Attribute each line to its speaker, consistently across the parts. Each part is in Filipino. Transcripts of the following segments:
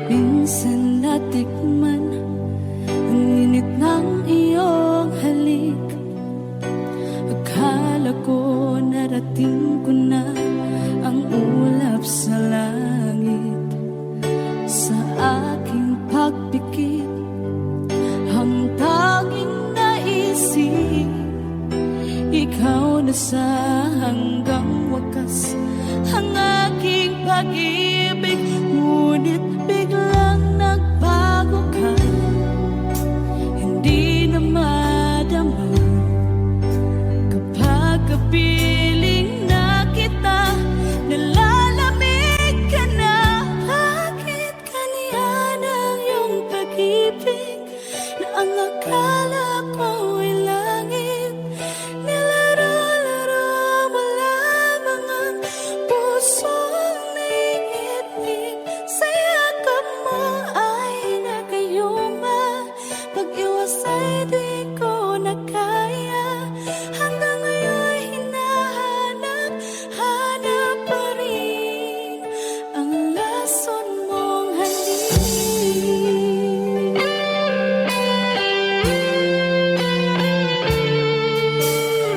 Speaker 1: Minsan natikman ang init ng iyong halik. Akala ko narating ko na ang ulap sa langit. Sa aking pagpikit, ang tanging naisip, ikaw na sa hanggang wakas ang aking pag-ibig. Ngunit biglang nagbago ka, hindi na madama kapag kapiling na kita. Nalalamig ka na. Bakit kaniyan ang iyong pag-ibig na ang akala ko ay langit? Nilaro-laro mo lamang ang pusong naiinig. Sa yakap mo ay nagayuma, pag-iwas ay di ko na kaya. Hanggang ngayon hinahanap, hanap pa rin ang lason mong halik.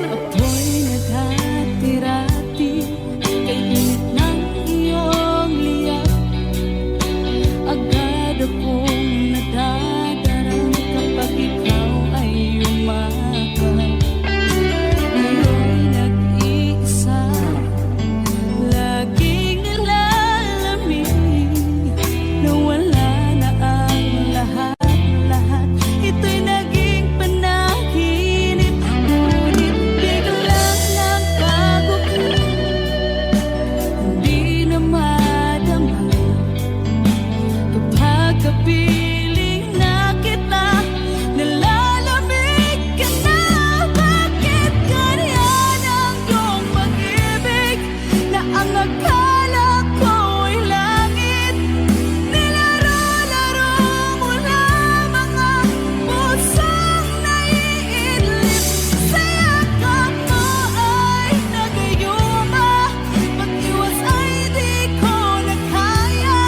Speaker 1: Ako'y naghatirati kay init ng iyong liyak. Agad akong nadadarang kapag ikaw ay umakap. Ngayon nag-iisa, laging nilalamig, nawala na ang lahat-lahat. Ito'y naging panaginip. Ngunit biglang nagbago ka, hindi na madama kapag kapiling na kita. Nalalamig ka na. Bakit ganyan ang iyong pag-ibig na ang akala ko ay langit? Nilaro-laro mo lamang ang pusong naiidlip. Sa yakap mo ay nagayuma, pag-iwas ay di ko na kaya.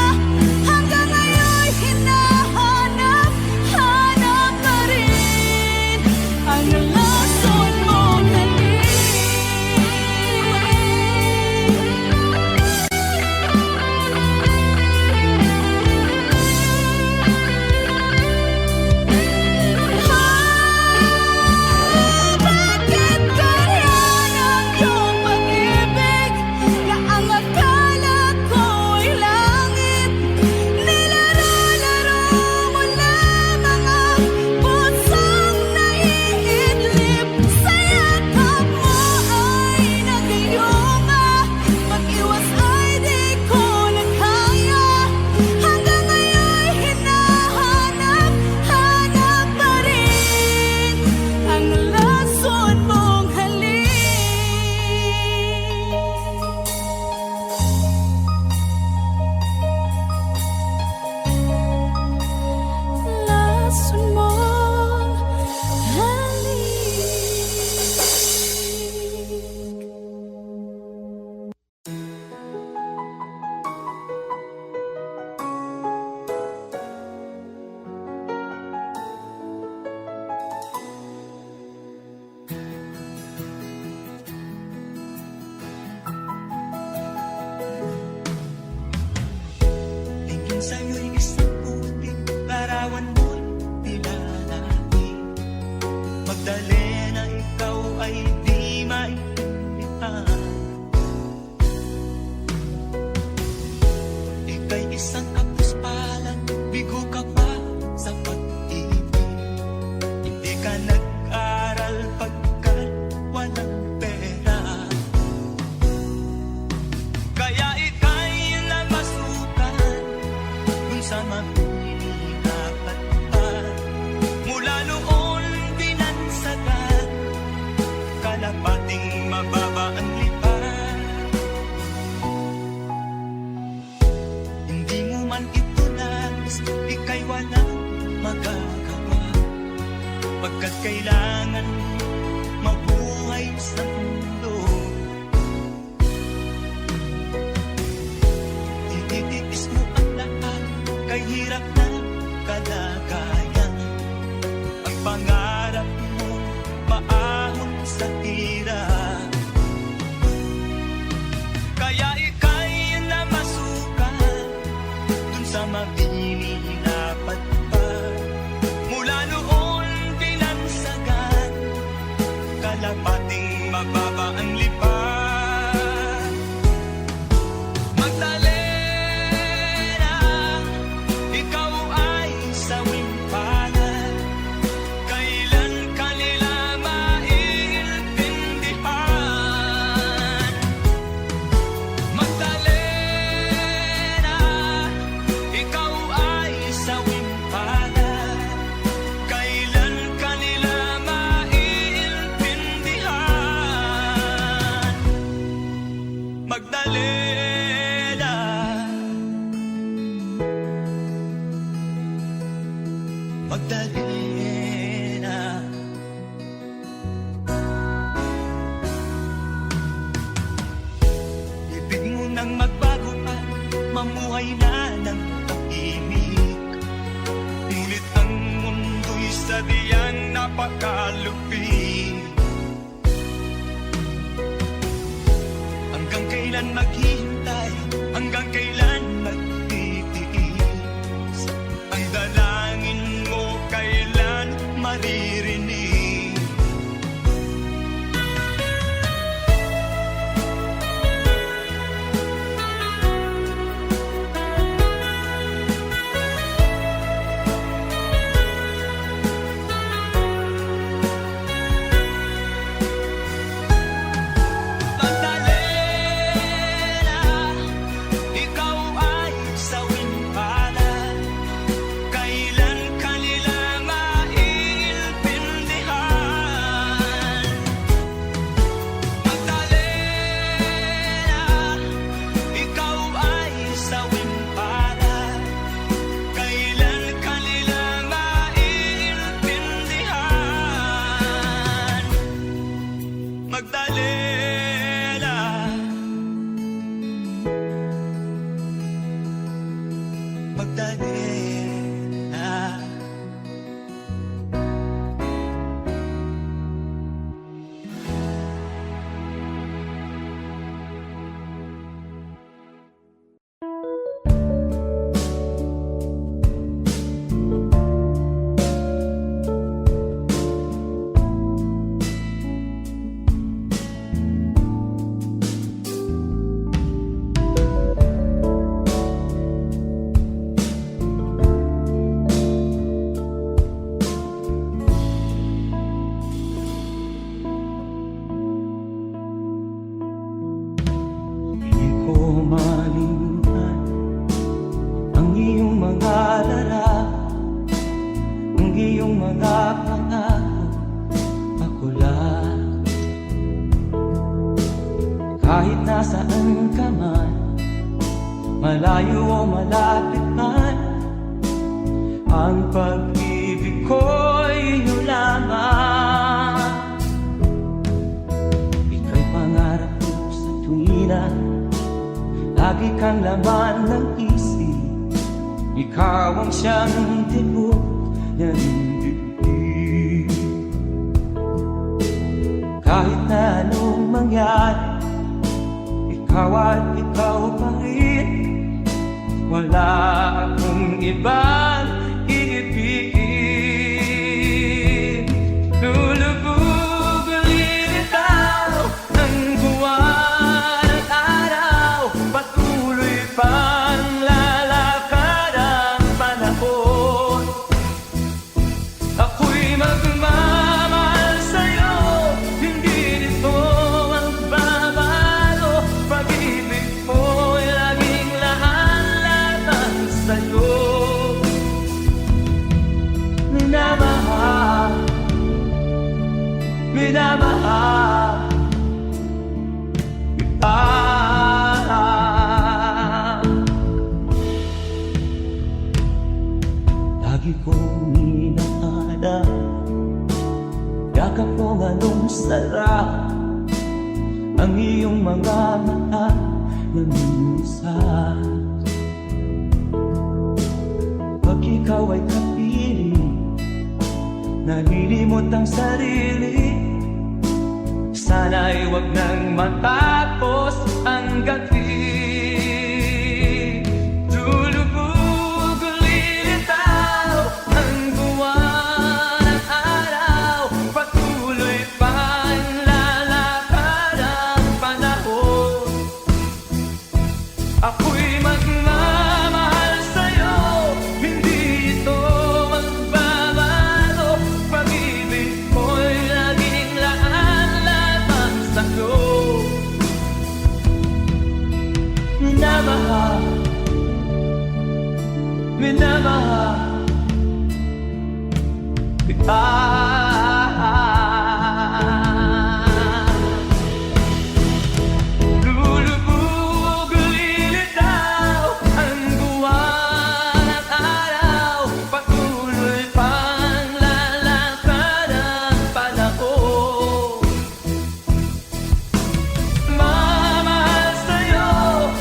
Speaker 1: Hanggang ngayon hinahanap, hanap pa rin ang lason mong halik. Bakit ganyan ang iyong pag-ibig na ang akala ko ay langit? Nilaro-laro mo lamang ang pusong naiidlip. Sa yakap mo ay nagayuma, pag-iwas ay di ko na kaya. Hanggang ngayon hinahanap, hanap pa rin ang lason mong halik. Lason mong halik.
Speaker 2: Tingin sa'yo'y isang puting larawan mo'y nilalaki. Magdali na ikaw ay di maintindihan. Ika'y isang kapuspalan, bigo ka pa sa pag-ibig. Hindi ka nag-aral pagkat walang pera. Kaya ika'y namasukan kung sa mahihirapan pa. Mula noon binansagan, kalapating mababa ang lipan. Hindi mo man ito nais, ika'y walang magagawa, pagkat kailangan mabuhay sa mundo. Ititiis mo ang lahat, kay magininapat pa. Mula noon binansagan, kalapating mababa ang lipan. Magdalena, ikaw ay sawing palad. Kailan kanila maiintindihan? Magdalena, ikaw ay sawing palad. Kailan kanila maiintindihan? Magdalena, Magdalena. Ibig mo nang magbago at mamuhay na ng tahimik. Ngunit ang mundo'y sadyang napakalupit. Hanggang kailan maghihintay? Hanggang kailan magtitiis? Ang dalangin mo kailan maririnig? Magdalena, ikaw ay sawing palad. Kailan kanila maiintindihan? Magdalena, ikaw ay sawing palad. Kailan kanila maiintindihan? Magdalena, Magdalena. Hindi ko malimutan ang iyong mga larawan, ang iyong mga pangako, ako lang. Kahit nasaan ka man, malayo o malapit man, ang pag-ibig ko'y iyong lamang. Ika'y pangarap ko sa tuwina, lagi kang laman ng isip. Ikaw ang siyang tibok ng dibdib. Kahit na anong mangyari, ikaw at ikaw pa rin. Wala akong ibang iibigin. Lulubog ulit ikaw ng buwan at araw. Patuloy pang lalakad ang panahon. Ako'y magmamahal sa'yo, hindi nito magbabago. Pag-ibig mo'y laging lahat-lahat sa'yo. Minamahal, minamahal kita. Lagi kong inahanap, yakap mo anong sarap, ang iyong mga mata na minsan. Pag ikaw ay kapiling, nalilimot ang sarili. Sana'y wag nang matapos ang gabi. Lulubog kita. Lulubog, lilitaw ang buwan at araw, patuloy pang lalakad ang panahon. Mamahal sa'yo,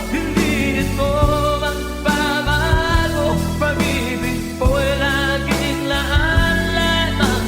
Speaker 2: hindi ito magbabago. Pag-ibig ko'y laging laan lamang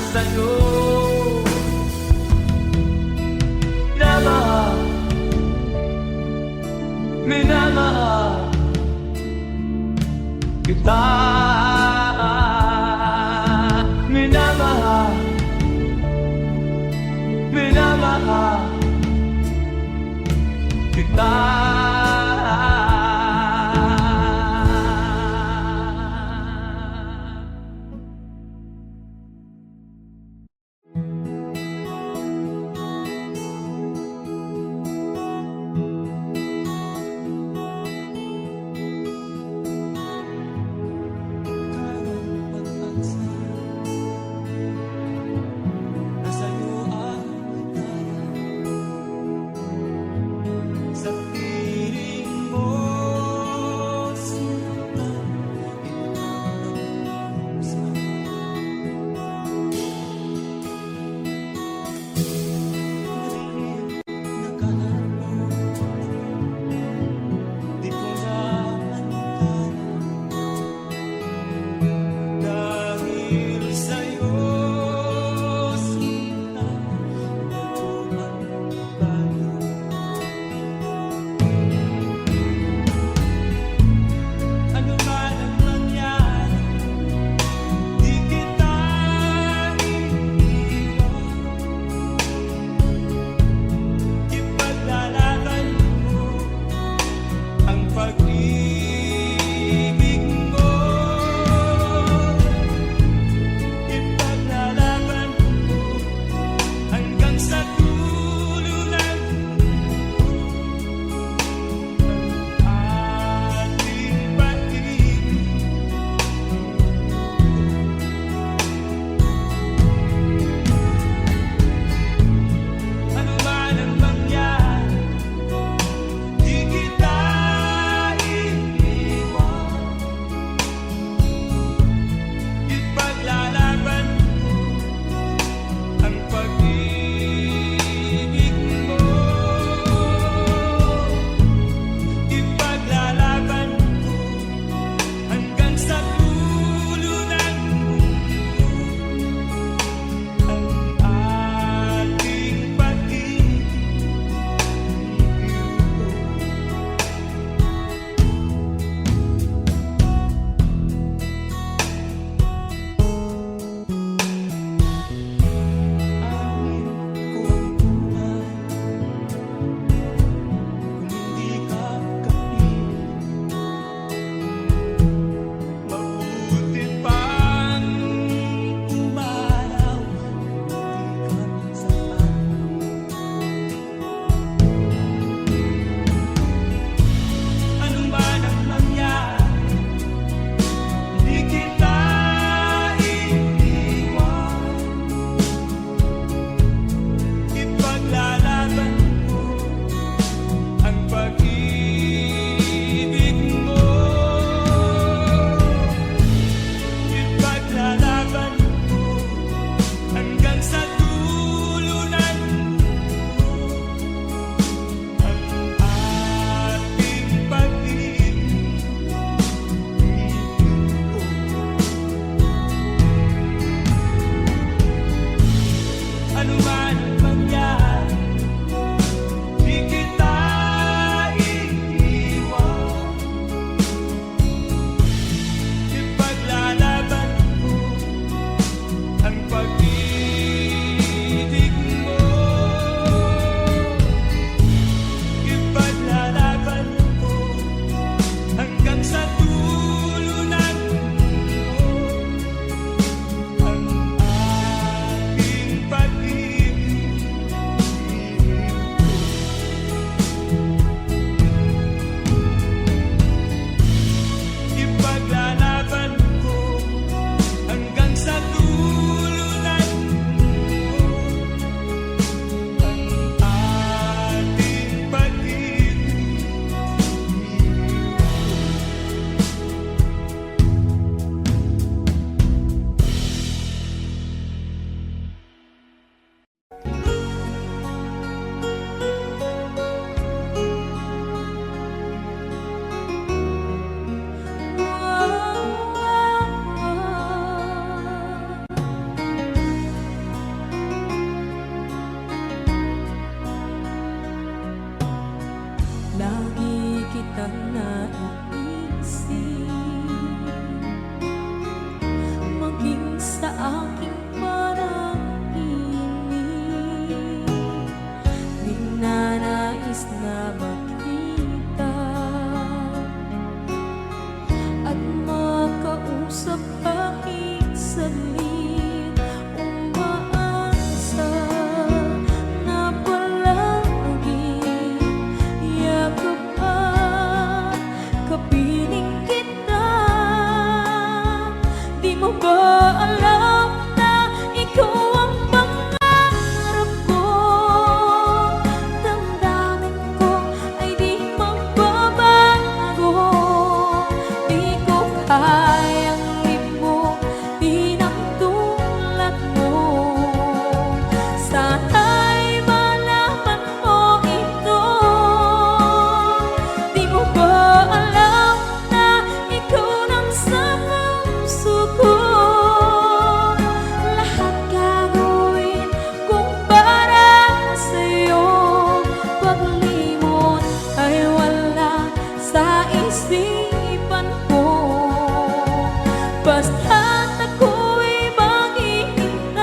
Speaker 1: Basta't ako'y maghihintay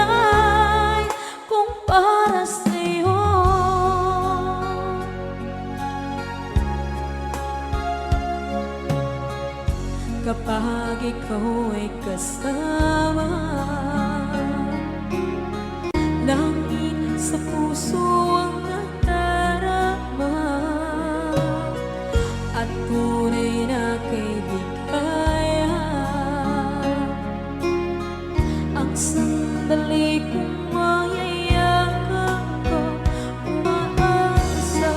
Speaker 1: kung para sa'yo. Kapag ikaw ay kasama, langit sa puso ang nadarama, at tunay na kaibigan. Ang sandali kong mayayakap ko, umaasa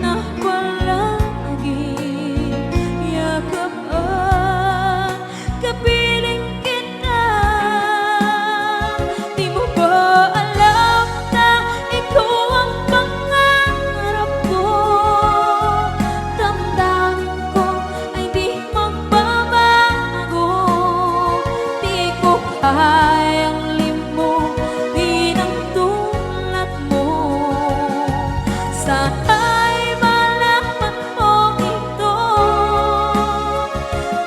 Speaker 1: na palaging yakap at kapiling kita. Di mo ba alam na ikaw ang pangarap ko? Damdamin ko ay di magbabago. Di ko kayang limutin ang tulad mo. Sana'y malaman mo ito.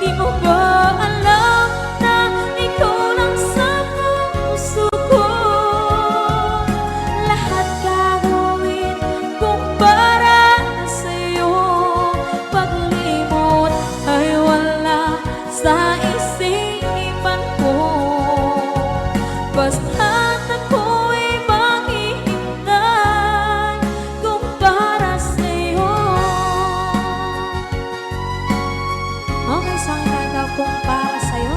Speaker 1: Di mo ba alam na ikaw lang sa puso ko? Lahat gagawin kung para sa'yo. Paglimot ay wala sa isipan ko. Basta't ako'y maghihintay kung para sa'yo. Okay, isang kanta kung para sa'yo.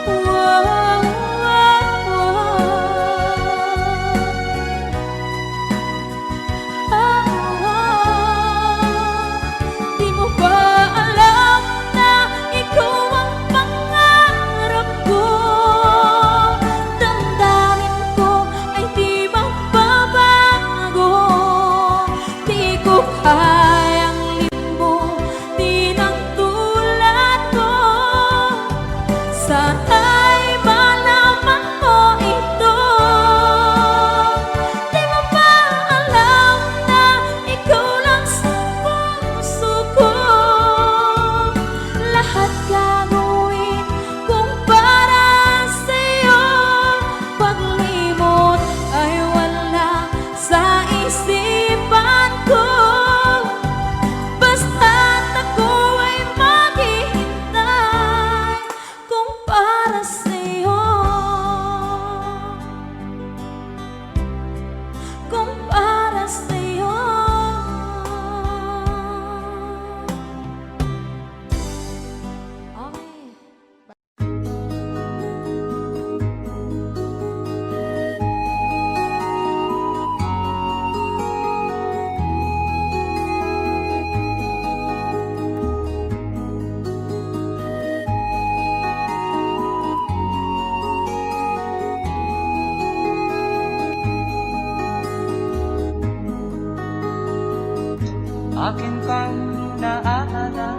Speaker 1: Wow, wow, Di mo ba alam na ikaw ang pangarap ko? Damdamin ko ay di magbabago. Di ko kayang limutin ang tulad ko. Sana'y malaman mo ito. Di mo ba alam na ikaw lang sa puso ko? Lahat gagawin kung para sa'yo. Paglimot ay wala sa isipan ko. Basta't ako ay maghihintay kung para sa'yo. Kung para sa'yo. Okay.
Speaker 2: Akin kang naaalala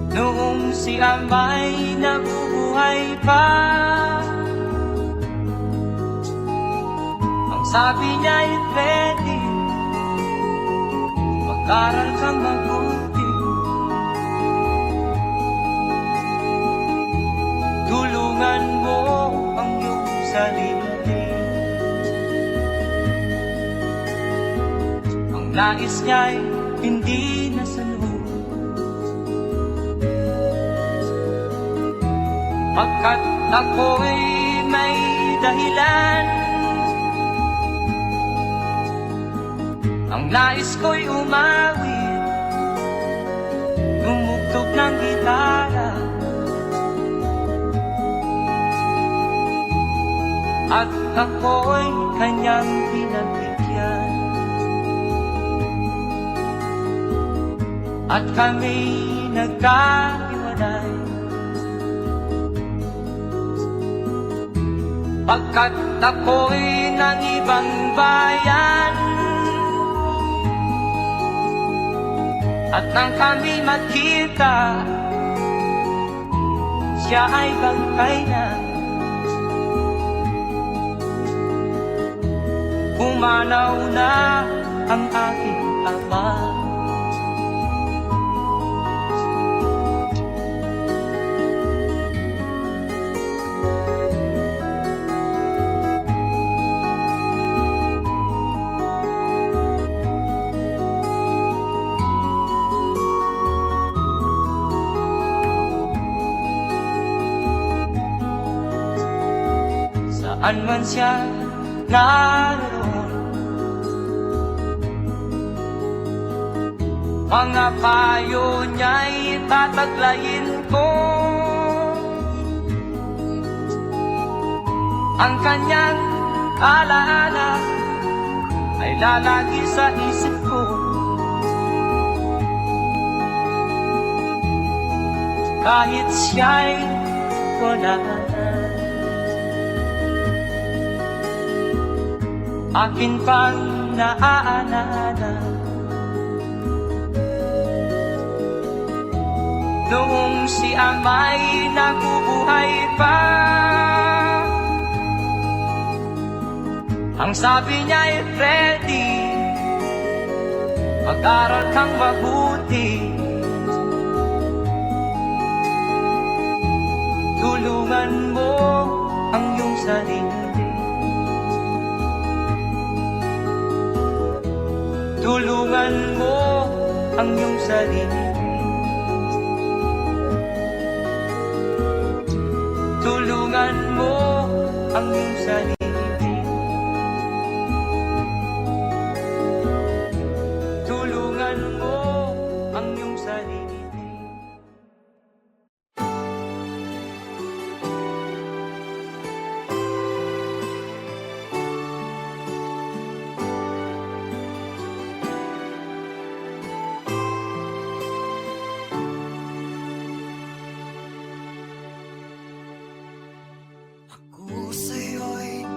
Speaker 2: noong si Amay nabubuhay pa. Ang sabi niya'y pwede mag-aral kang mabuti, tulungan mo ang iyong sarili. Ang nais niya'y hindi nasunod, pagkat ako'y may dahilan. Ang nais ko'y umawit, tumugtog ng gitara, at ako'y kanyang pinagbigyan. At kami nagkahiwalay, pagkat ako'y ng ibang bayan. At nang kami magkita, siya ay bangkay na. pumanaw na ang aking ama. Saan man siya naroon, mga payo niya'y tataglayin ko. Ang kanyang alaala ay lalagi sa isip ko. Kahit siya'y wala na, akin pang naaalala noong si ama'y nabubuhay pa. Ang sabi niya'y Freddy, mag-aral kang mabuti, tulungan mo ang iyong sarili. Tulungan mo ang iyong sarili. Tulungan mo ang iyong sarili. Tulungan mo ang iyong sarili.
Speaker 3: Ako sa'yo'y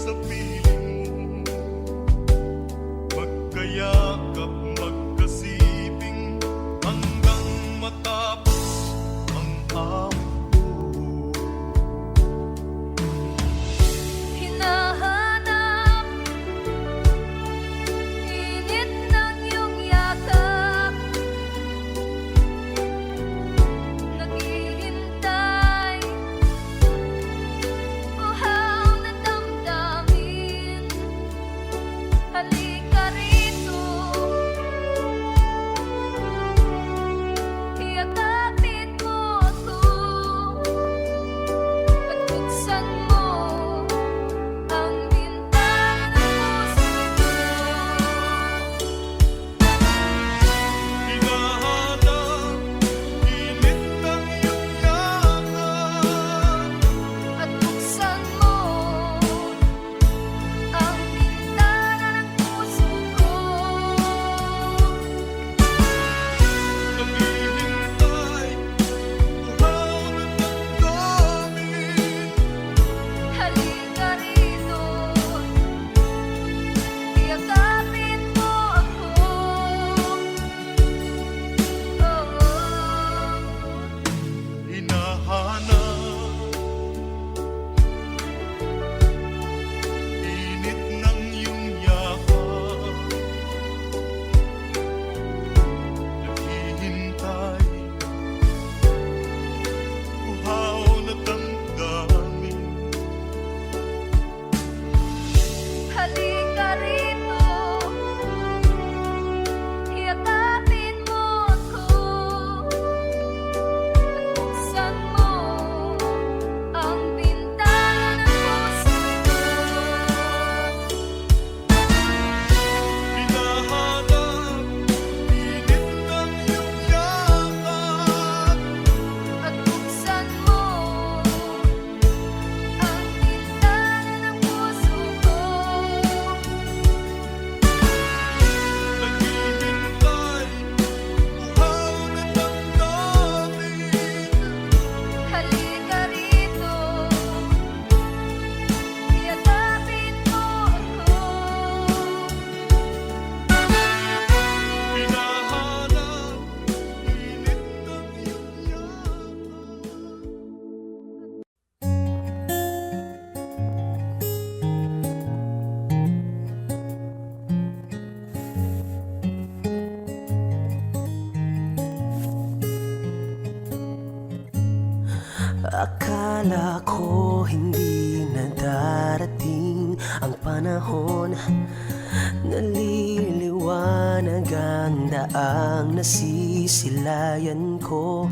Speaker 3: sa piling mo, magkayakap, magkasibing, hanggang matapos ang awit ko.
Speaker 1: Hinahanap init ng iyong yakap, naghihintay uhaw na damdamin. Halika rito, iyakapin mo ako at buksan mo ang bintana ng puso ko.
Speaker 3: Hinahanap init ng iyong yakap,
Speaker 1: At buksan mo ang bintana ng puso ko.
Speaker 3: naghihintay, uhaw na damdamin.
Speaker 1: Halika rito, iyakapin mo ako.
Speaker 3: Hinahanap init ng iyong yakap, naghihintay, uhaw na damdamin.
Speaker 1: Halika rito, iyakapin mo ako. At buksan mo ang bintana ng puso ko.
Speaker 3: Hinahanap init ng iyong yakap,
Speaker 1: At buksan mo ang bintana ng puso ko.
Speaker 3: naghihintay, uhaw na damdamin.
Speaker 1: Halika rito, iyakapin mo ako.
Speaker 3: Hinahanap init ng iyong yakap.
Speaker 4: Akala ko hindi na darating ang panahon, naliliwanag ang daang nasisilayan ko.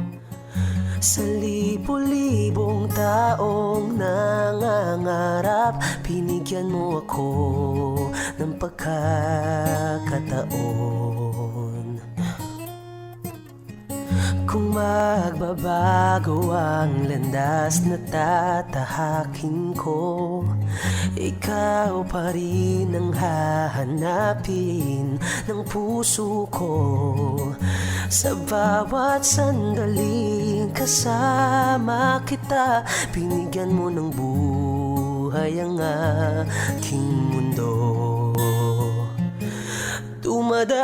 Speaker 4: Sa libo-libong taong nangangarap, binigyan mo ako ng pagkakataon. Kung magbabago ang landas na tatahakin ko, ikaw pa rin ang hahanapin ng puso ko. Sa bawat sandaling kasama kita, binigyan mo ng buhay ang aking mundo. Dumadaan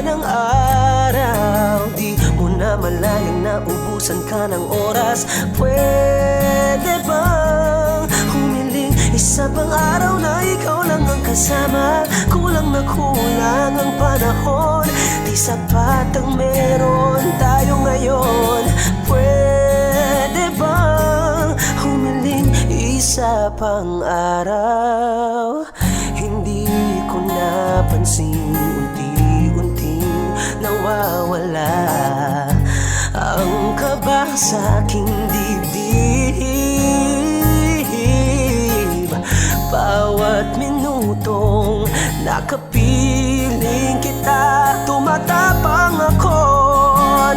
Speaker 4: ang araw, di mo na malayang naubusan ka ng oras. Pwede bang humiling isa pang araw na ikaw lang ang kasama? Kulang na kulang ang panahon, di sapat ang meron tayo ngayon. Pwede bang humiling isa pang araw? Hindi ko napansin, unti-unting nawawala ang kaba sa aking dibdib. Bawat minutong nakapiling kita, tumatapang ako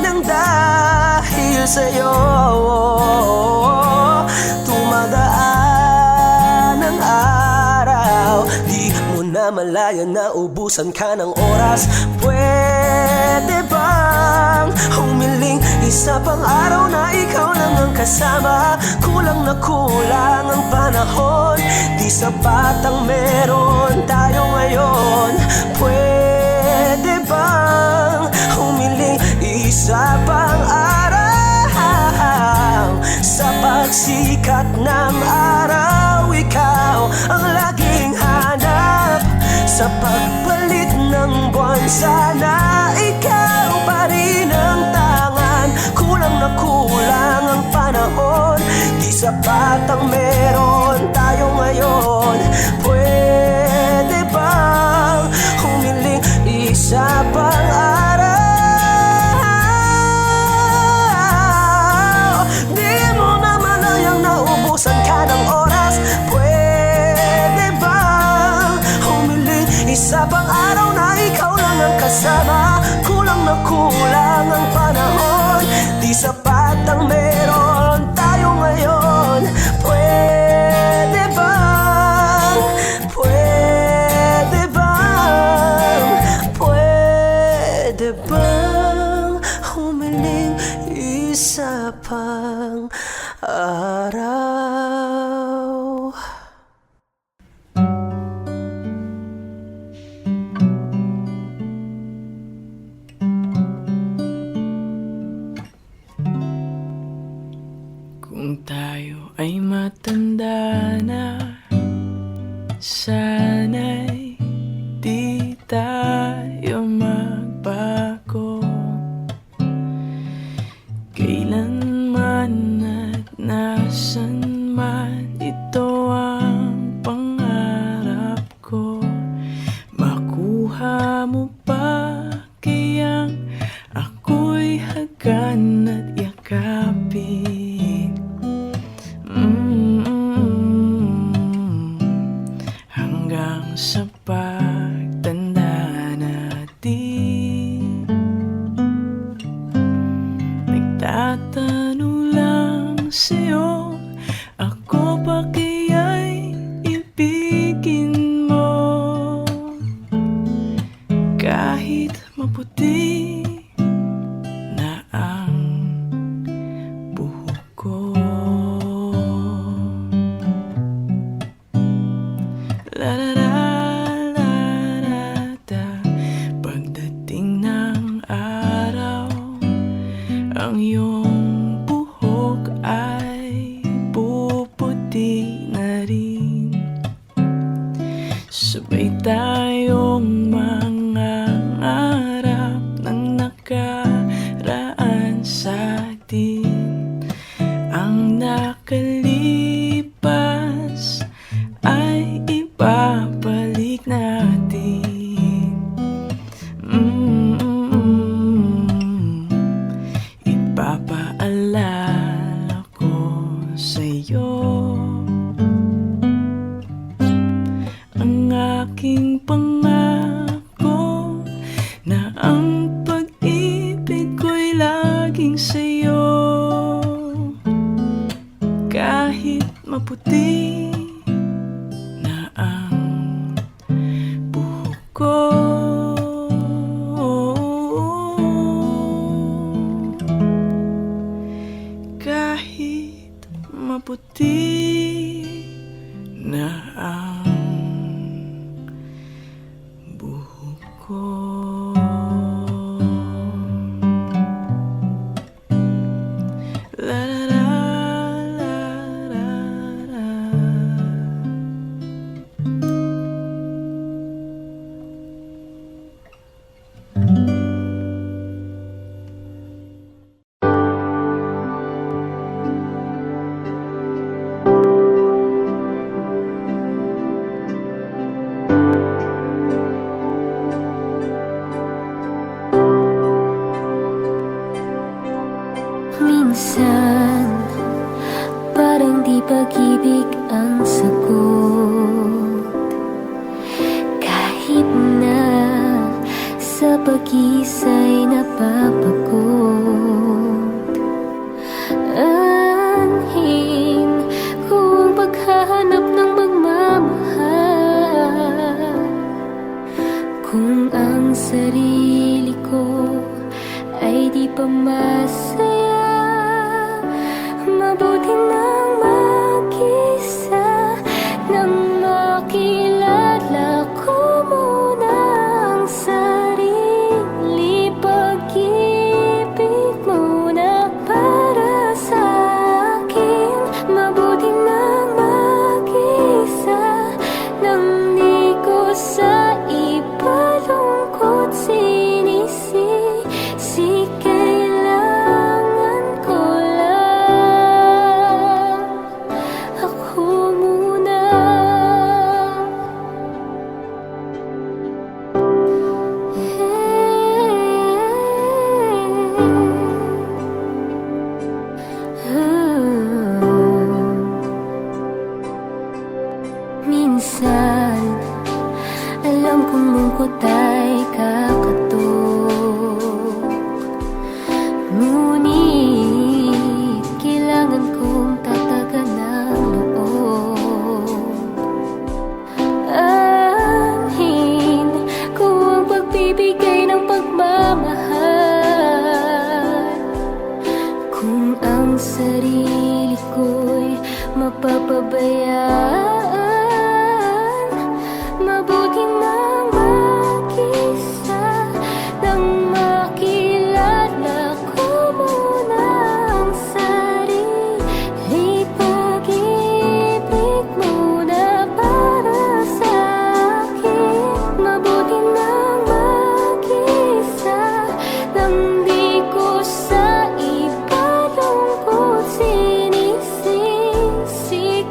Speaker 4: ng dahil sa'yo. Tumadaan ang araw, di mo na malaya na ubusan ka ng oras. Pwede ba bang humiling isa pang araw na ikaw lang ang kasama? Kulang na kulang ang panahon, di sapat ang meron tayo ngayon. Pwede bang humiling isa pang araw? Sa pagsikat ng araw, ikaw ang laging hanap. Sa pagpalit ng buwan, sana ikaw pa rin ang tangan. Kulang na kulang ang panahon, di sapat ang meron tayo ngayon. Pwede bang humiling isa pang araw? Di mo na malayang naubusan ka ng oras. Pwede bang humiling isa pang araw na ikaw lang ang kasama? Kulang na kulang ang panahon, di sapat ang meron tayo ngayon. Pwede bang, pwede bang, pwede bang humiling isa pang araw?
Speaker 2: Kung tayo ay matanda na, sana'y di tayo magbago. Kailanman at nasan man, ito ang pangarap ko. Makuha mo pa kayang ako'y hagan at yakapin. Hanggang sa pagtanda natin, nagtatanong lang sa'yo, ako pa kaya'y ibigin mo? Kahit maputi na ang buhok ko. La la la la la da. Pagdating ng araw, ang iyong buhok ay puputi na rin. Sabay tayong mangangarap ng nakaraan sa atin. Ang nakalipas ay ibabalik natin. Ipapaalala ko sa'yo ang aking pangako na ang pag-ibig ko'y laging sa'yo. Kahit maputi na ang buhok ko, kahit maputi na ang buhok ko. La la la la la la.
Speaker 1: Minsan, parang di pag-ibig ang sagot. Kahit na sa pag-isa'y napapagod. Anhin ko ang paghahanap ng magmamahal. Kung ang sarili ko ay di pa ba masaya? Mabuti nang mag-isa nang makilala ko muna ang sarili. Pag-ibig muna para sa akin. Mabuti nang mag-isa nang di ko sa ipalungkot sinisisi. Kailangan ko lang ako muna. Minsan alam kong lungkot ay kakatok, ngunit kailangan kong tatagan ng loob. Anhin ko ang pagbibigay ng pagmamahal kung ang sarili ko'y mapapabayaan. Mabuti nang mag-isa nang makilala ko muna ang sarili. Pag-ibig muna para sa akin. Mabuti nang mag-isa nang di ko sa ipalungkot sinisisi.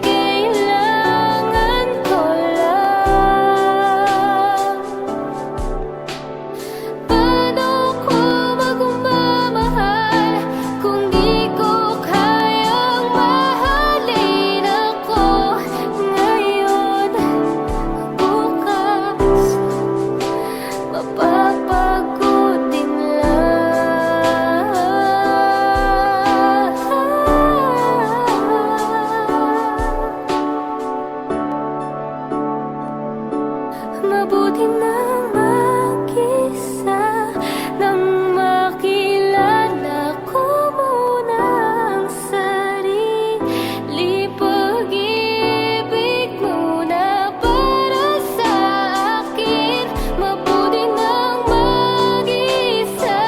Speaker 1: Kailangan ko lang. Paano ko magmamahal kung di ko kayang mahalin ako ngayon? Bukas mapapagod din lang. Mabuti nang mag-isa nang makilala ko muna ang sarili. Pag-ibig muna para sa akin. Mabuti nang mag-isa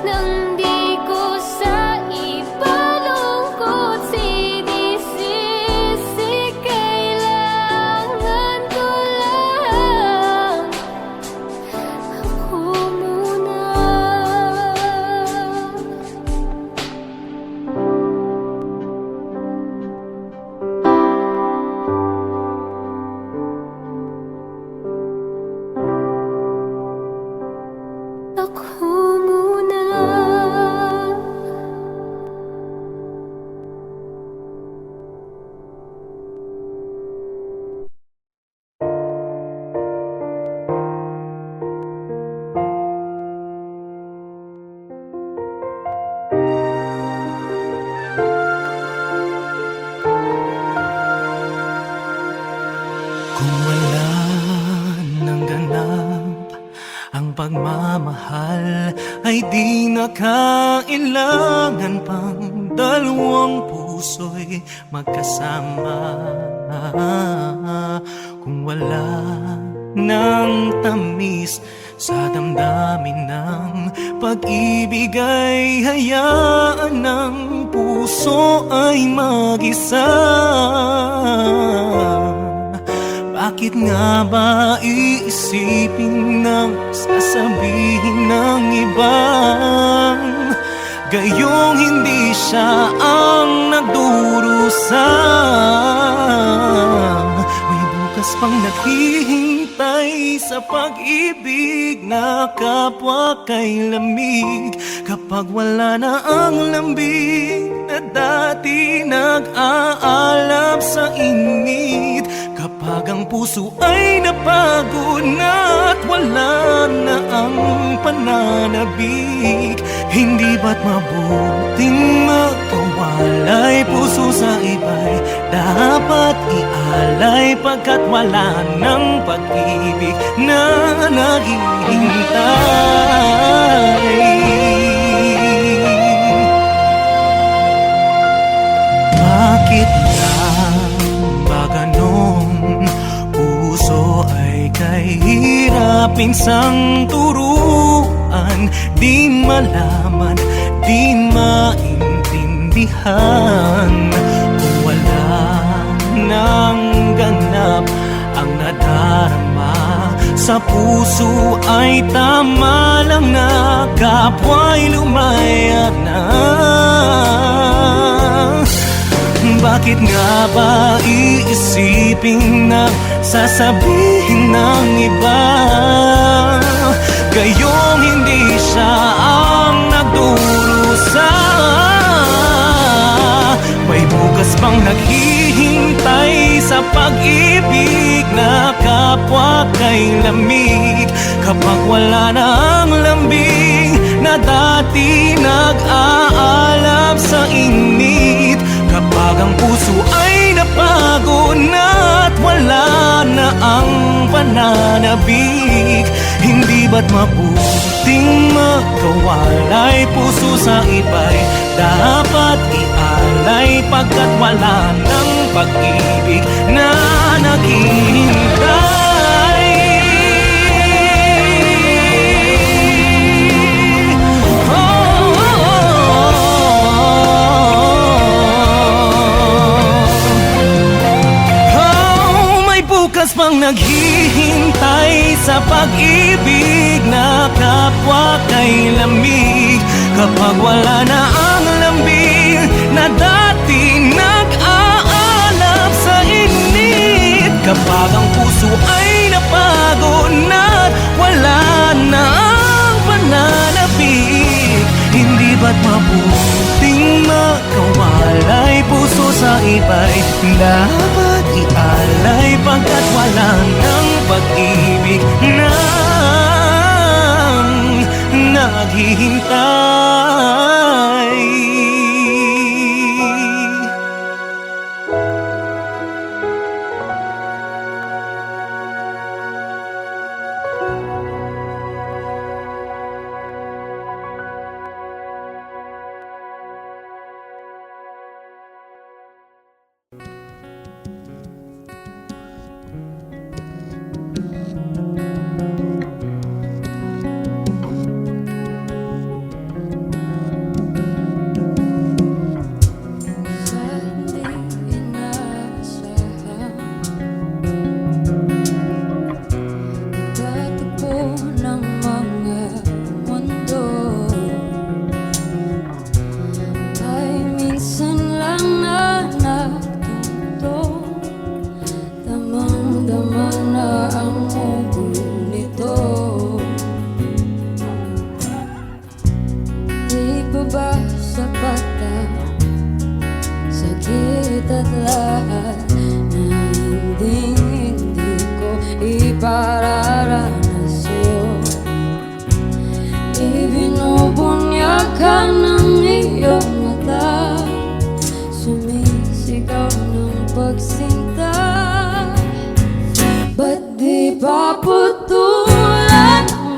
Speaker 1: nang di ko sa ipalungkot sinisisi. Kailangan ko lang ako muna. Ako muna.
Speaker 2: Kung wala nang ganap ang pagmamahal, ay di na kailangan pang dalawang puso'y magkasama. Kung wala nang tamis sa damdamin ng pag-ibig, ay hayaan ng puso ay mag-isa. Bakit nga ba iisipin ng sasabihin ng ibang gayong hindi siya ang nagdurusa? May bukas pang naghihintay sa pag-ibig na kapwa kay lamig. Kapag wala na ang lambig na dati nag-aalab sa init, kapag ang puso ay napagod na at wala na ang pananabik, hindi ba't mabuting magpawalay puso sa iba'y dapat ialay, pagkat wala ng pag-ibig na naghihintay. Bakit nga ba ganun? Puso ay kahirapin sang turuan, di malaman, di maintindihan. Kung wala nang ganap ang nadarama sa puso, ay tama lang na kapwa'y lumaya na. Bakit nga ba iisipin na sasabihin ng iba gayong hindi siya ang nagdurusa? May bukas pang naghihintay sa pag-ibig na kapwa kay lamig. Kapag wala na ang lambing na dati nag-aalab sa init, kapag ang puso ay napagod na at wala na ang pananabik, hindi ba't mabuting magkawalay? Puso sa iba'y dapat ialay, pagkat wala ng pag-ibig na naghihintay. Bukas pang naghihintay sa pag-ibig na kapwa kay lamig. Kapag wala na ang lambing na dati nag-aalab sa init, kapag ang puso ay napagod na wala na ang pananabik, hindi ba't mabuting makawalay? Puso sa iba'y dapat ialay, pagkat wala ng pag-ibig na naghihintay.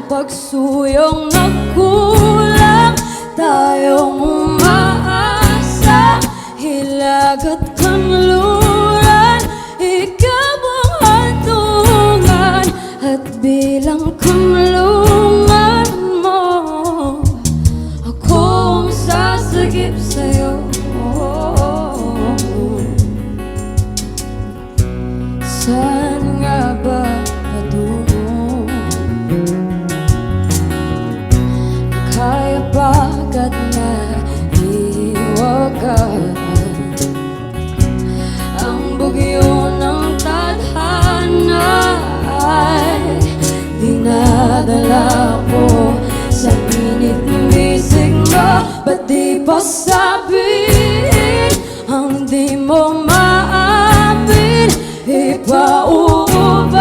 Speaker 1: Pagsuyong nagkulang, tayong umaasa, hilag at kanluran, ikaw ang hantungan at bilang kanlungan mo, ako sasagip sa'yo. Saan nga ba patungo? Kaya pagkat naiwagan ang bugyo ng tadhana ay dinadala ko sa init ng bisig mo. Ba't di pa sabihin ang di mo maapin? Ipauubaya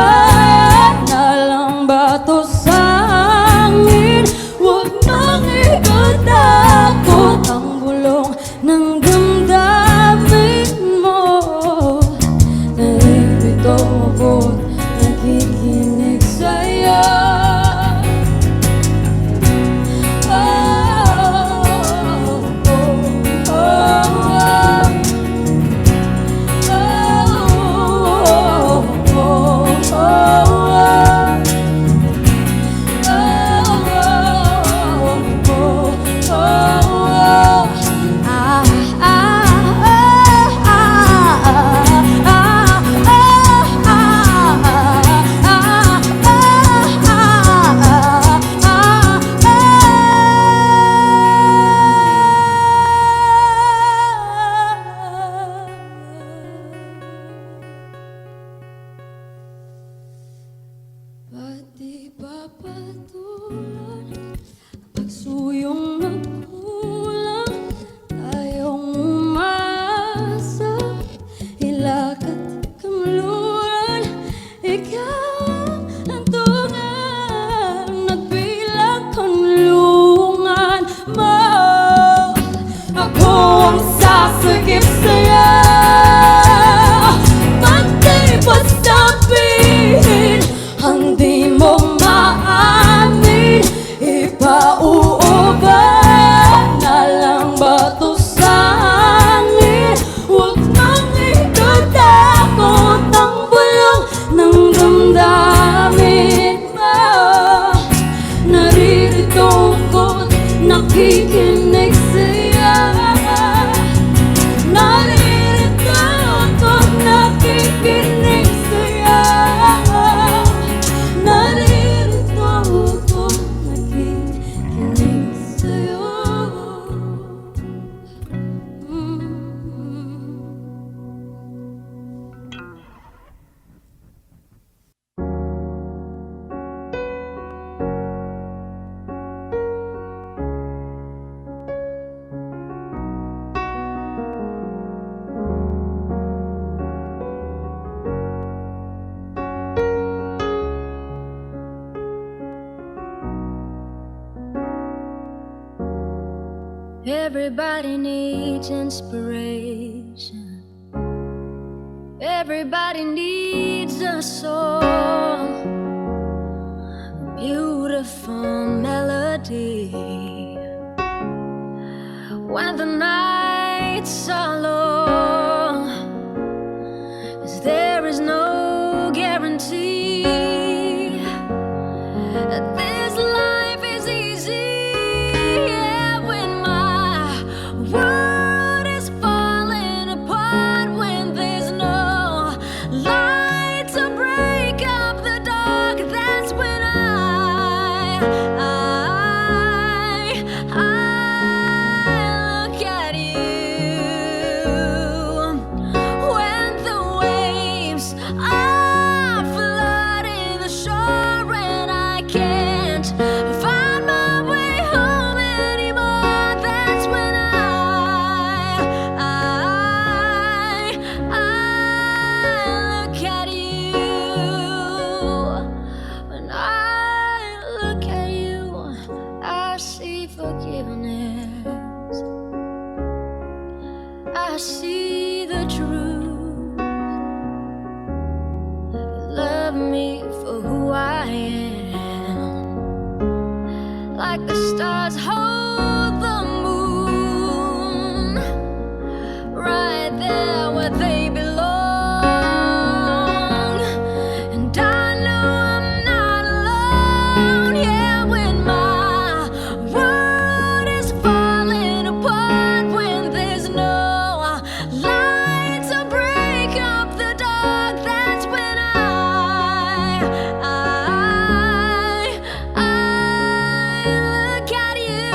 Speaker 1: na lang ba to sa hangin? Huwag nang ikatakot ang bulong ng damdamin mo. Nalilito ako't nakikinig sa'yo. Oh, oh, oh. Ba't di ba patuloy pagsuyong nagkulang tayong umasa hilak't kamluran ikaw ang tungan nagbilang kanlungan mo ako ang sasagip sa'yo ba't di ba sabihin ang di mo maamin ipauuban na lang ba to sa hangin huwag mang ikatakot ang bulong ng damdamin mo naririto ko't nakikinig sa'yo naririto ko't nakikinig sa'yo naririto ko't nakikinig sa'yo
Speaker 5: Everybody needs inspiration. Everybody needs a song, a beautiful melody. When the nights are long, 'cause there is no guarantee that this life is easy. Yeah, when my world is falling apart, when there's no light to break up the dark, that's when I look at you. When the waves are flooding the shore and I can't find my way home anymore, that's when I look at you. When I look at you, I see forgiveness. I see the truth. You love me for who I am, like the stars hold the moon, right there where they belong. And I know I'm not alone. Yeah, when my world is falling apart, when there's no light to break up the dark, that's when I look at you.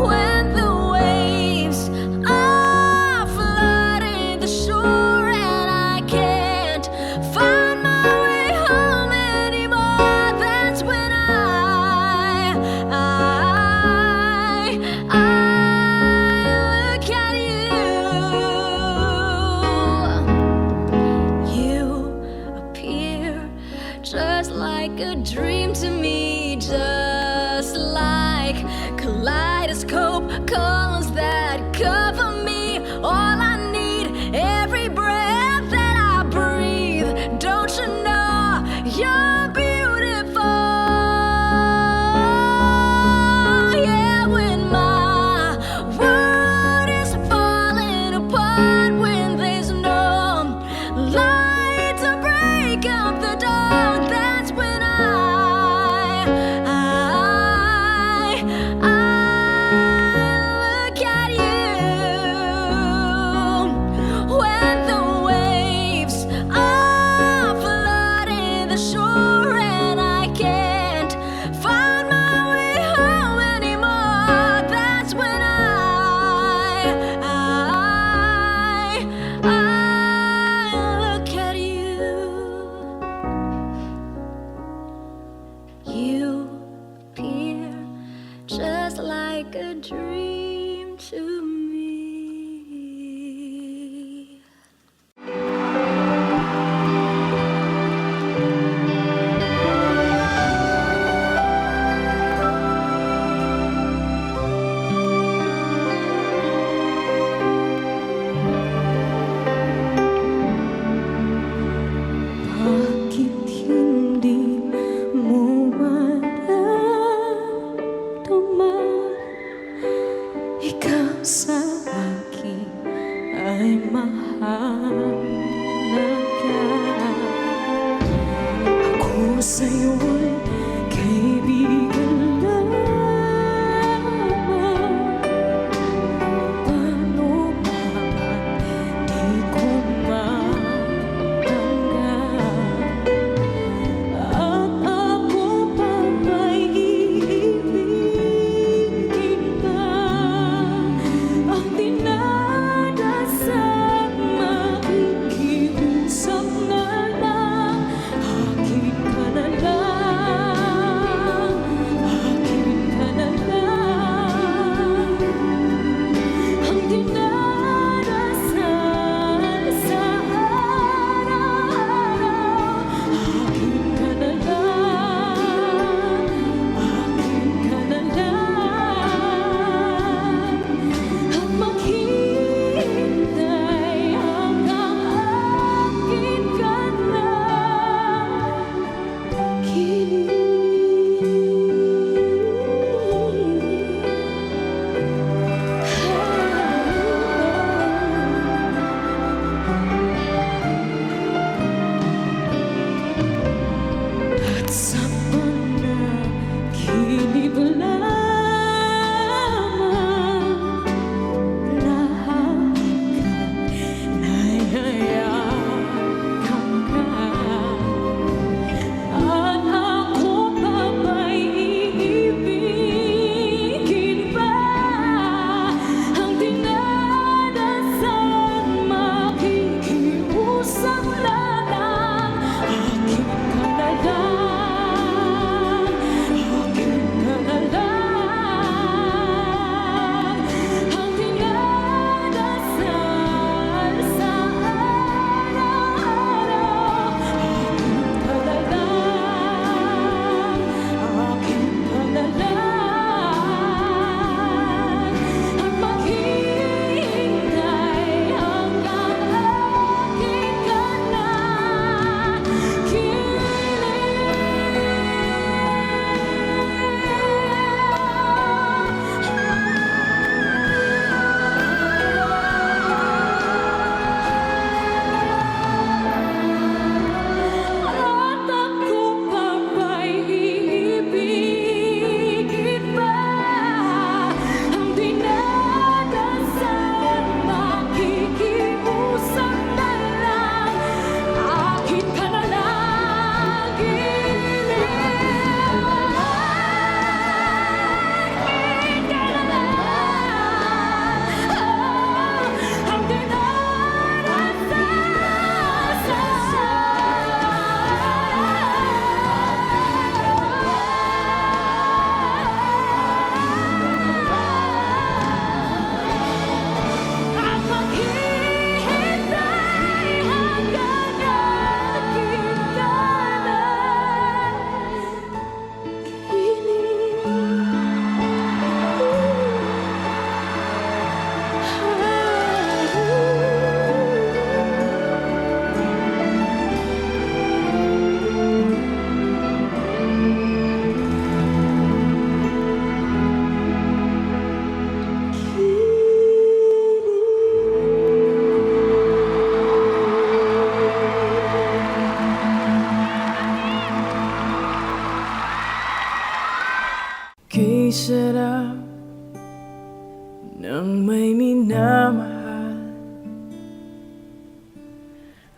Speaker 5: When the waves are flooding the shore and I can't find my way home anymore, that's when I look at you. You appear just like a dream to me, just like kaleidoscope colors that cover me. All I need, every breath that I breathe. Don't you know you're beautiful? Yeah, when my world is falling apart, when there's no light to break up the dark, that's when I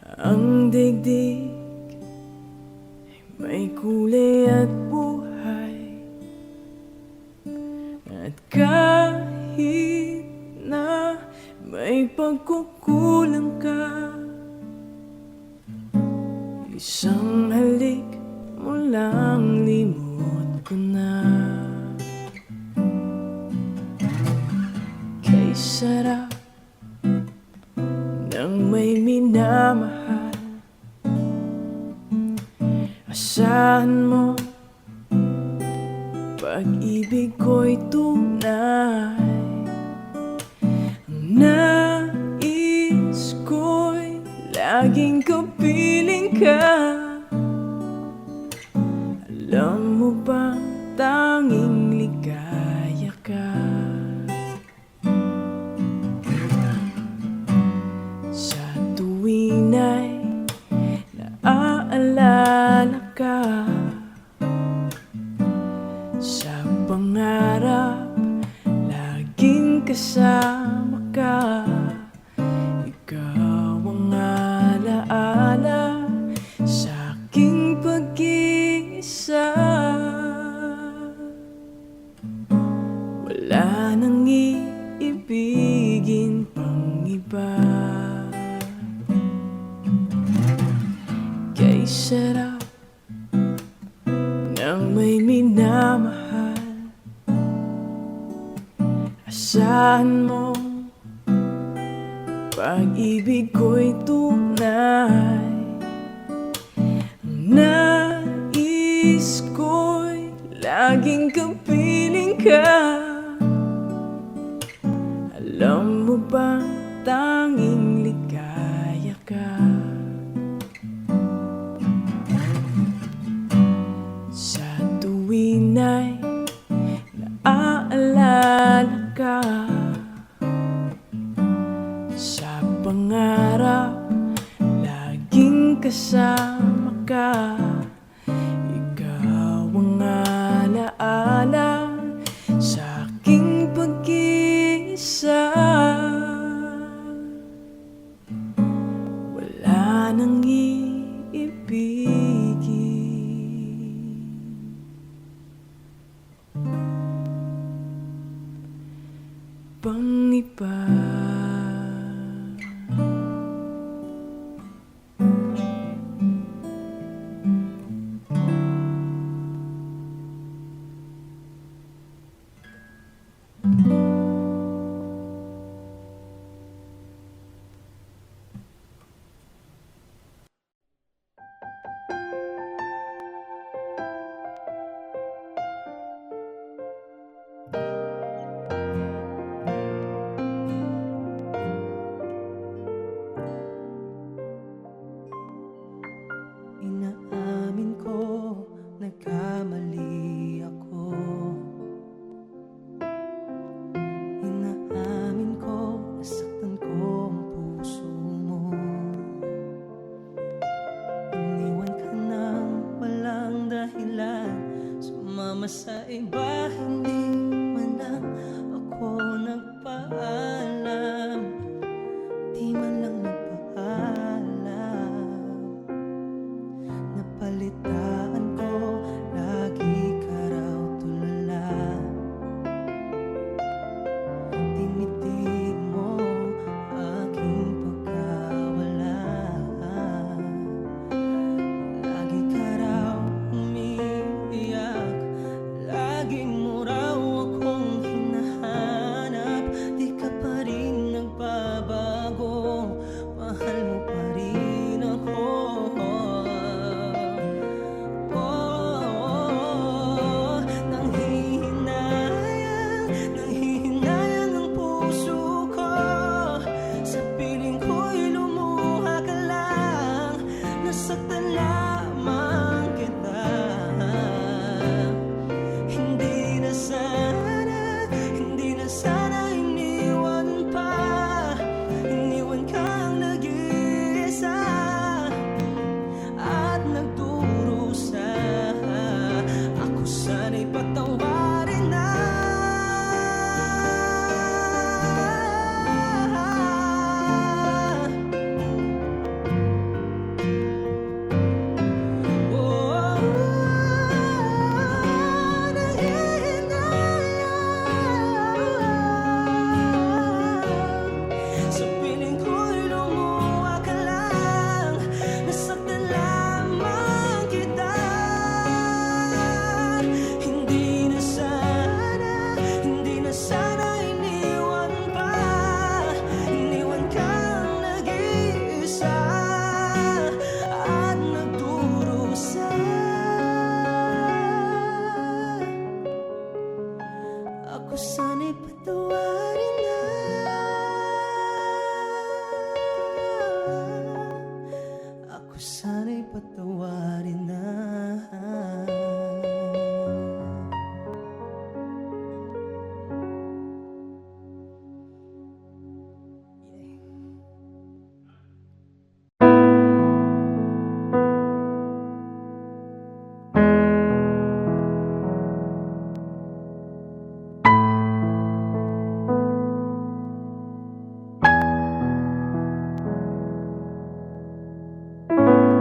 Speaker 6: Ang daigdig ay may kulay at buhay, at kahit na may pagkukulang ka, isang halik mo lang limot ko na. Kay sarap nang may minamahal, asahan mo pag-ibig ko'y tunay. Ang nais ko'y laging kapiling ka. Alam mo bang tanging ligaya ka? Sa tuwing ay naaalala ka, sa pangarap laging kasama ka. Ikaw ang alaala sa aking pag-iisa. Wala nang iibigin pang iba. Kay sarap nang may minamahal, asahan mo pag-ibig ko'y tunay. Ang nais ko'y laging kapiling ka. Alam mo bang tanging ligaya ka? Sa tuwing ay naaalala ka, sa pangarap laging kasama ka. Ikaw ang alaala sa aking pag-iisa. Wala nang iibigin pang iba.
Speaker 4: Inaamin ko, nagkamali ako. Inaamin ko, nasaktan ko ang puso mo. Iniwan ka nang walang dahilan, sumama sa iba, hindi man lang ako nagpaalam. Di man lang nagpaalam. Napalitaan ko, lagi ka raw tulala. Tinitig mo aking pagkawala. Lagi ka raw umiiyak, laging mura patawarin na.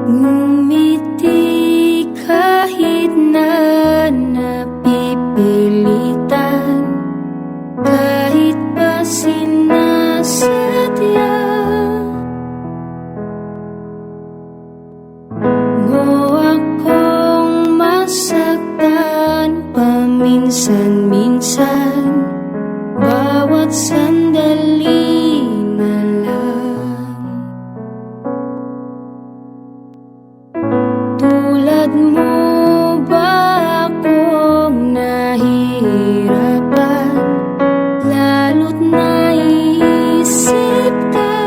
Speaker 5: Ngumiti kahit na napipilitan, kahit pa sinasadya mo akong masaktan paminsan-minsan, bawat sandali na lang. Tulad mo ba akong nahihirapan, lalo't naisip ka?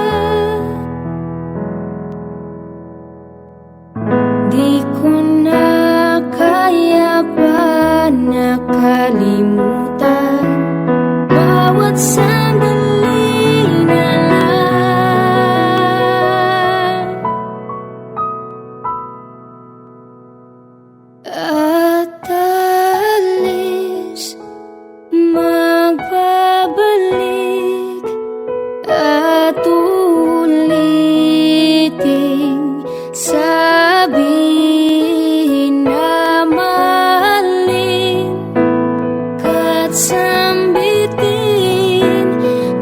Speaker 5: Di ko na kaya pa nakalimutan bawat sandali na lang. At alis, magbabalik at uliting sabihin na mahalin ka't sambitin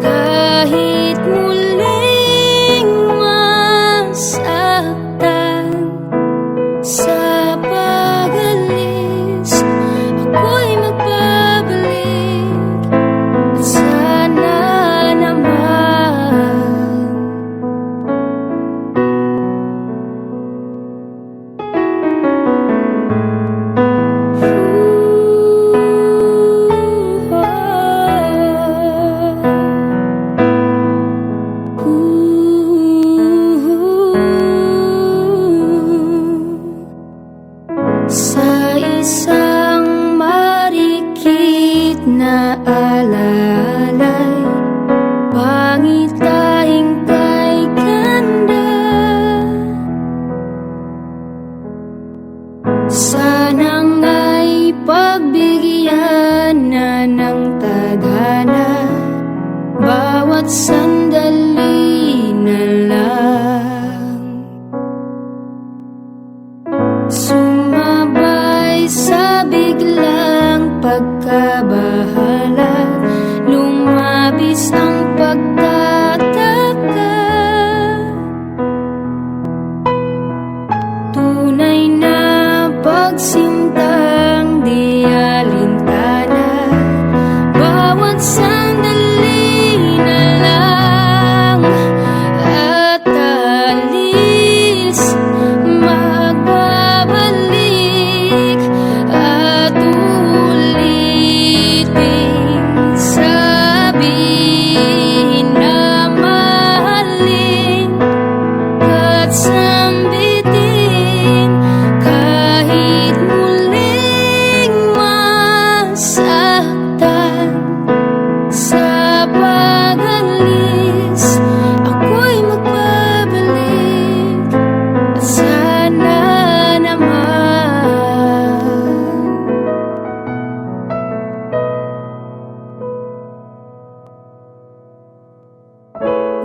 Speaker 5: kahit muling masaktan. Sa pag-alis, ako'y magbabalik at sana naman sa isang marikit na alalay, pangitahing kay ganda. Sana nga'y pagbigyan na ng tadhana bawat sandali na lang. Sumabay sa biglang pagkabahala, lumabis ang pagtataka. Tunay na pagsintang di alintana, bawat sandali na lang. At alis, magbabalik at uliting sabihin na mahalin ka't sambitin kahit muling masaktan. Sa pag-alis, ako'y magbabalik at sana naman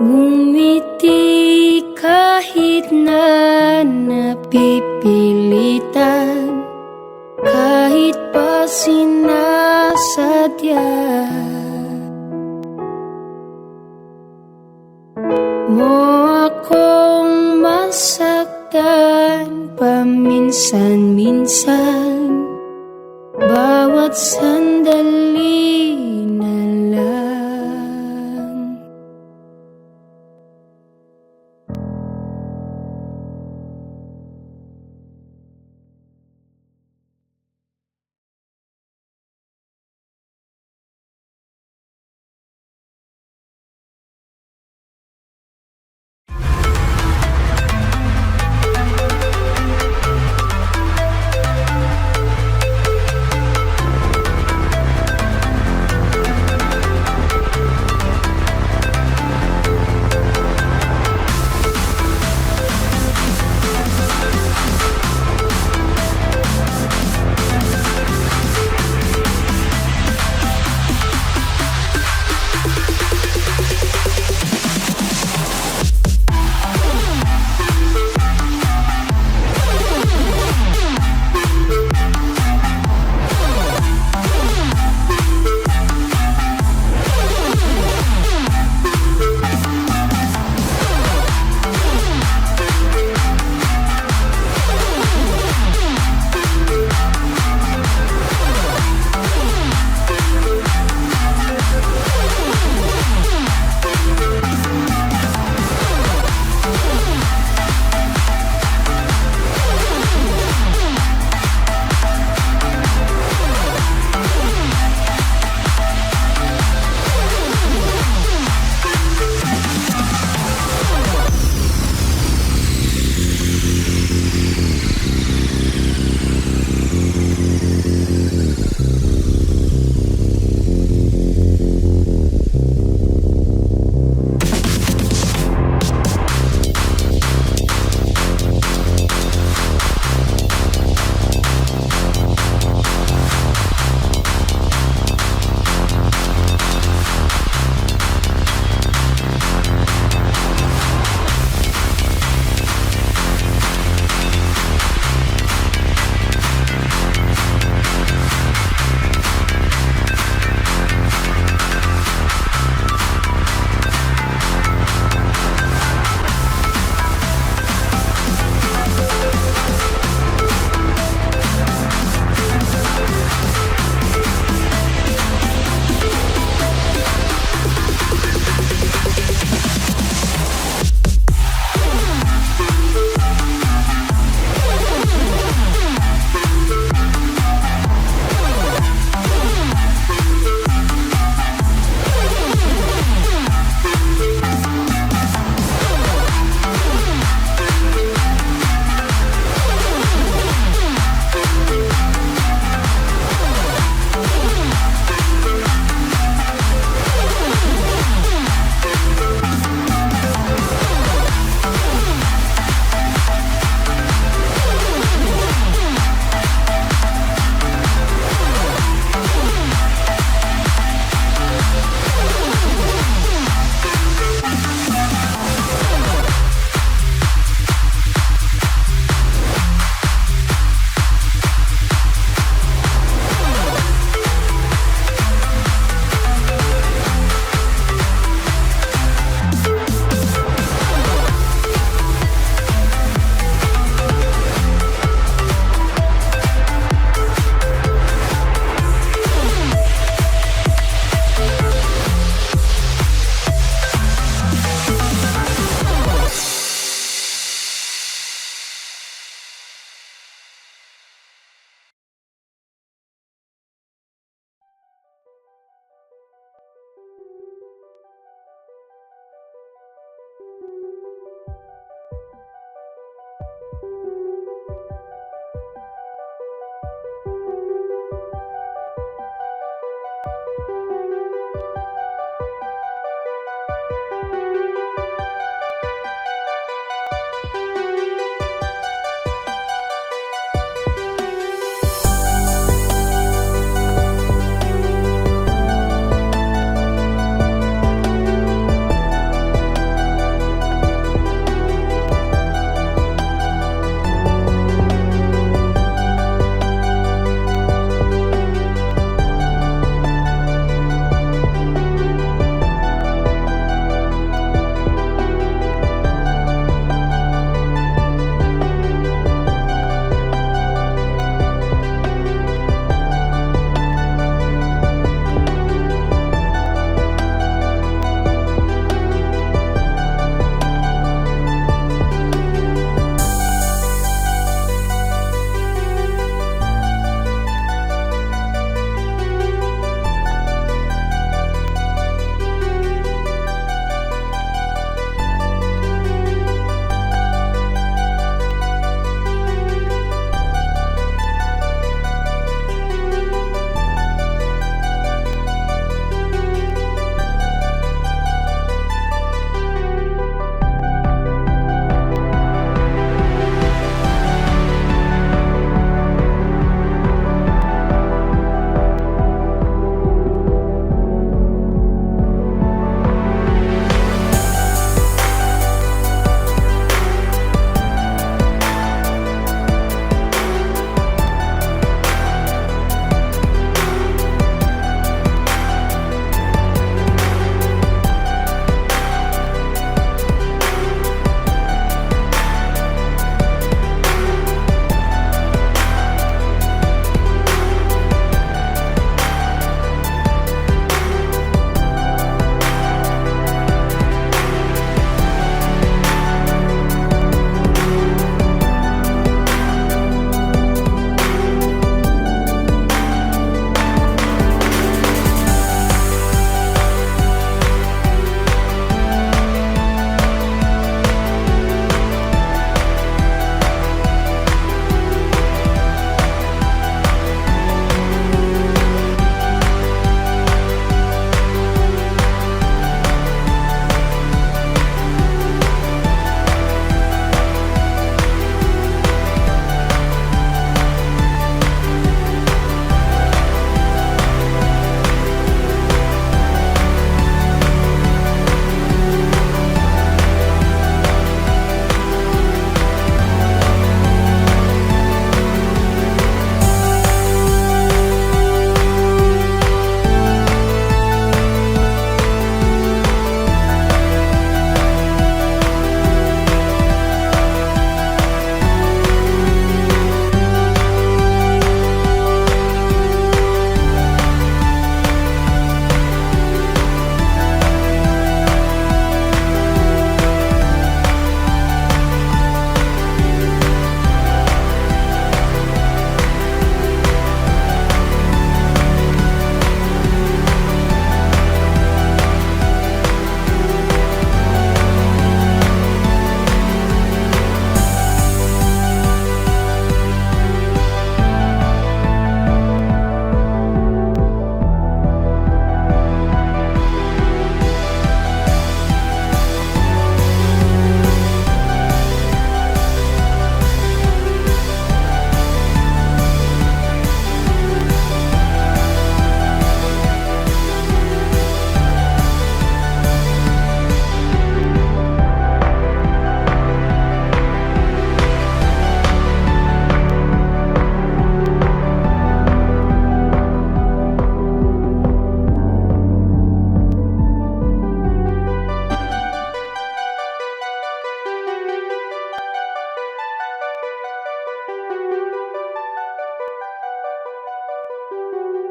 Speaker 5: ngumiti kahit na napipilitan, kahit pa sinasadya mo akong masaktan paminsan-minsan, bawat sandali